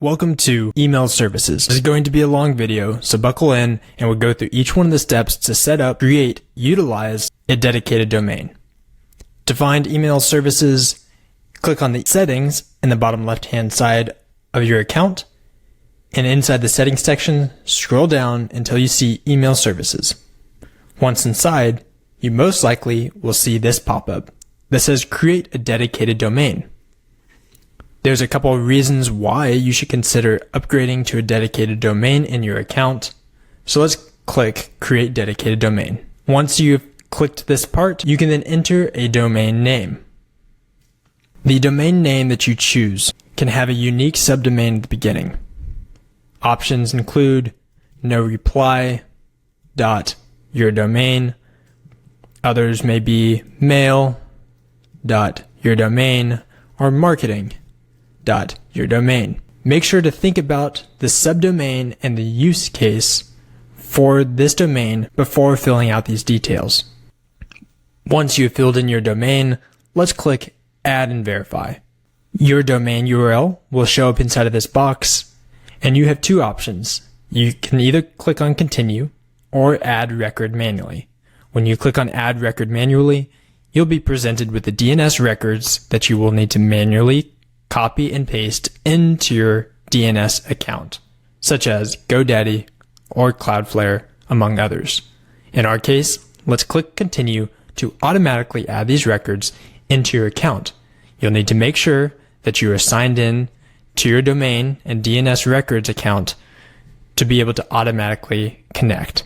Welcome to email services. This is going to be a long video, so buckle in and we'll go through each one of the steps to set up, create, utilize a dedicated domain. To find email services, click on the settings in the bottom left-hand side of your account, and inside the settings section, scroll down until you see email services. Once inside, you most likely will see this pop-up that says create a dedicated domain. There's a couple of reasons why you should consider upgrading to a dedicated domain in your account. So let's click Create Dedicated Domain. Once you've clicked this part, you can then enter a domain name. The domain name that you choose can have a unique subdomain at the beginning. Options include noreply, .yourdomain. Others may be mail, .yourdomain, or marketing. .yourdomain. Make sure to think about the subdomain and the use case for this domain before filling out these details. Once you've filled in your domain, let's click Add and Verify. Your domain URL will show up inside of this box, and you have two options. You can either click on Continue or Add Record manually. When you click on Add Record manually, you'll be presented with the DNS records that you will need to manually copy and paste into your DNS account, such as GoDaddy or Cloudflare, among others. In our case, let's click Continue to automatically add these records into your account. You'll need to make sure that you are signed in to your domain and DNS records account to be able to automatically connect.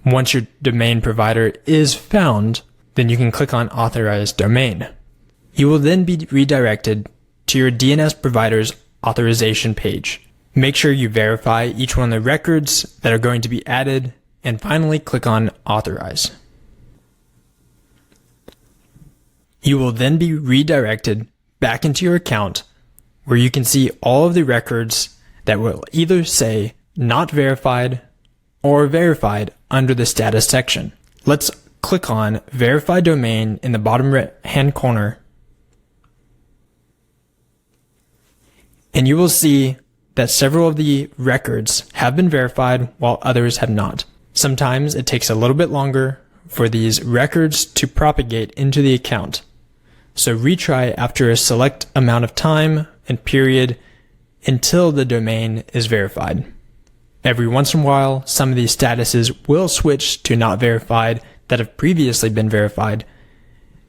Once your domain provider is found, then you can click on Authorize Domain. You will then be redirected to your DNS provider's authorization page. Make sure you verify each one of the records that are going to be added, and finally click on Authorize. You will then be redirected back into your account where you can see all of the records that will either say not verified or verified under the status section. Let's click on Verify Domain in the bottom right-hand corner, and you will see that several of the records have been verified while others have not. Sometimes it takes a little bit longer for these records to propagate into the account. So retry after a select amount of time and period until the domain is verified. Every once in a while, some of these statuses will switch to not verified that have previously been verified.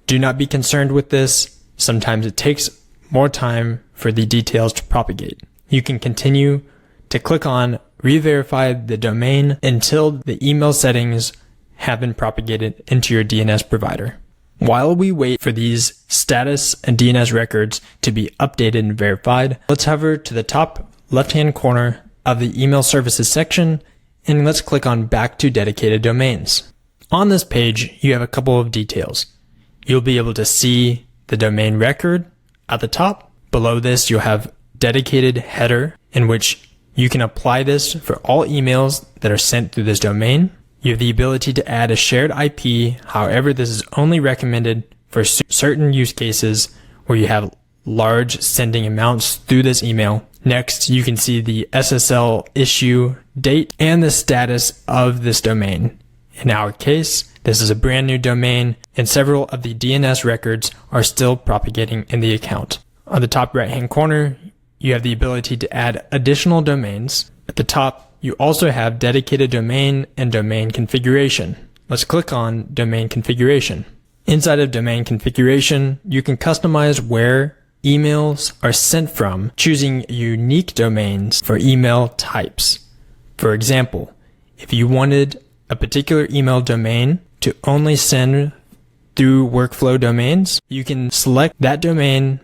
Do not be concerned with this. Sometimes it takes more time for the details to propagate. You can continue to click on Re-verify the domain until the email settings have been propagated into your DNS provider. While we wait for these status and DNS records to be updated and verified, let's hover to the top left-hand corner of the email services section and let's click on Back to Dedicated Domains. On this page, you have a couple of details. You'll be able to see the domain record at the top. Below this, you'll have dedicated header in which you can apply this for all emails that are sent through this domain. You have the ability to add a shared IP. However, this is only recommended for certain use cases where you have large sending amounts through this email. Next, you can see the SSL issue date and the status of this domain. In our case, this is a brand new domain and several of the DNS records are still propagating in the account. On the top right-hand corner, you have the ability to add additional domains. At the top, you also have dedicated domain and domain configuration. Let's click on domain configuration. Inside of domain configuration, you can customize where emails are sent from, choosing unique domains for email types. For example, if you wanted a particular email domain to only send through workflow domains, you can select that domain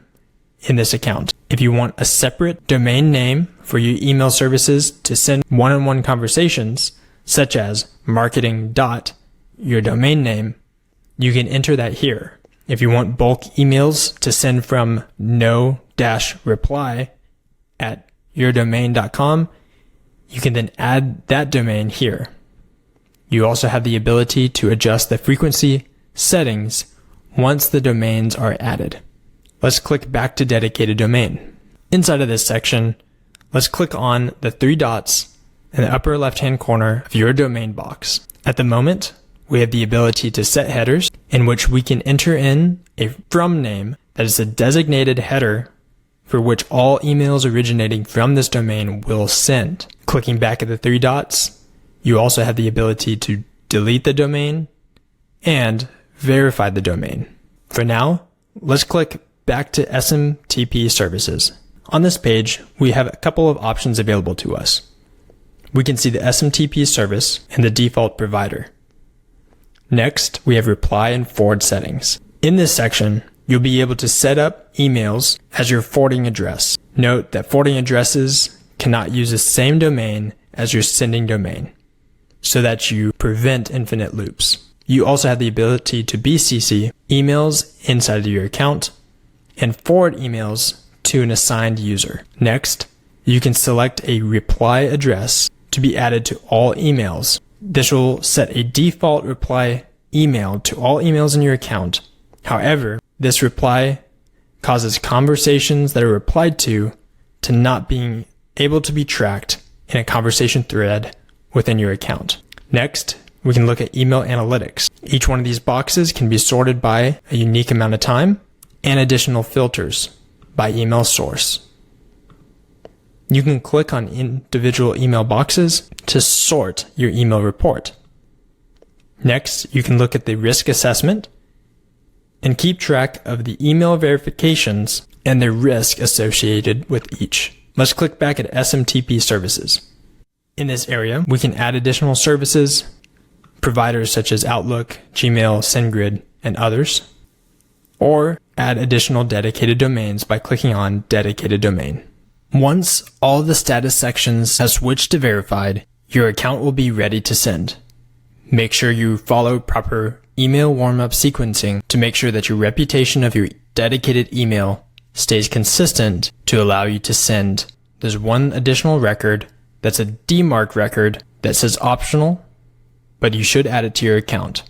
in this account. If you want a separate domain name for your email services to send one-on-one conversations, such as marketing.yourdomain you can enter that here. If you want bulk emails to send from no-reply@yourdomain.com, you can then add that domain here. You also have the ability to adjust the frequency settings once the domains are added. Let's click Back to Dedicated Domain. Inside of this section, let's click on the 3 dots in the upper left-hand corner of your domain box. At the moment, we have the ability to set headers in which we can enter in a from name that is a designated header for which all emails originating from this domain will send. Clicking back at the 3 dots, you also have the ability to delete the domain and verify the domain. For now, let's click back to SMTP services. On this page, we have a couple of options available to us. We can see the SMTP service and the default provider. Next, we have reply and forward settings. In this section, you'll be able to set up emails as your forwarding address. Note that forwarding addresses cannot use the same domain as your sending domain, so that you prevent infinite loops. You also have the ability to BCC emails inside of your account and forward emails to an assigned user. Next, you can select a reply address to be added to all emails. This will set a default reply email to all emails in your account. However, this reply causes conversations that are replied to not being able to be tracked in a conversation thread within your account. Next, we can look at email analytics. Each one of these boxes can be sorted by a unique amount of time and additional filters by email source. You can click on individual email boxes to sort your email report. Next, you can look at the risk assessment and keep track of the email verifications and the risk associated with each. Let's click back at SMTP services. In this area, we can add additional services, providers such as Outlook, Gmail, SendGrid, and others, or add additional dedicated domains by clicking on Dedicated Domain. Once all the status sections have switched to verified, your account will be ready to send. Make sure you follow proper email warm-up sequencing to make sure that your reputation of your dedicated email stays consistent to allow you to send. There's one additional record that's a DMARC record that says optional, but you should add it to your account.